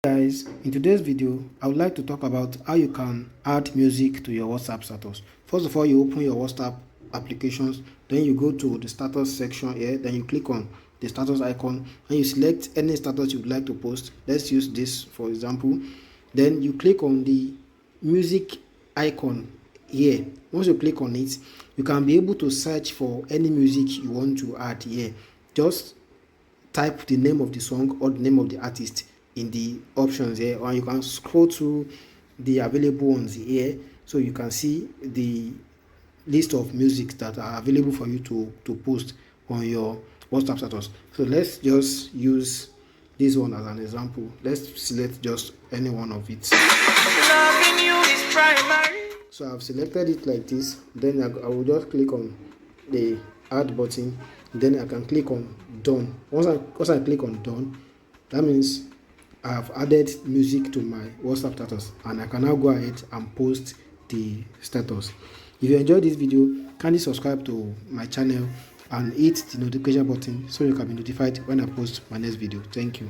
Guys, in today's video I would like to talk about how you can add music to your WhatsApp status. First of all, you open your WhatsApp applications, then you go to the status section here, then you click on the status icon and you select any status you would like to post. Let's use this for example. Then you click on the music icon here. Once you click on it, you can be able to search for any music you want to add here. Just type the name of the song or the name of the artist in the options here, or you can scroll through the available ones here so you can see the list of music that are available for you to post on your WhatsApp status. So let's just use this one as an example. Let's select just any one of it. So I've selected it like this. Then I will just click on the add button, then I can click on done. Once I click on done, that means I have added music to my WhatsApp status and I can now go ahead and post the status. If you enjoyed this video, kindly subscribe to my channel and hit the notification button so you can be notified when I post my next video. Thank you.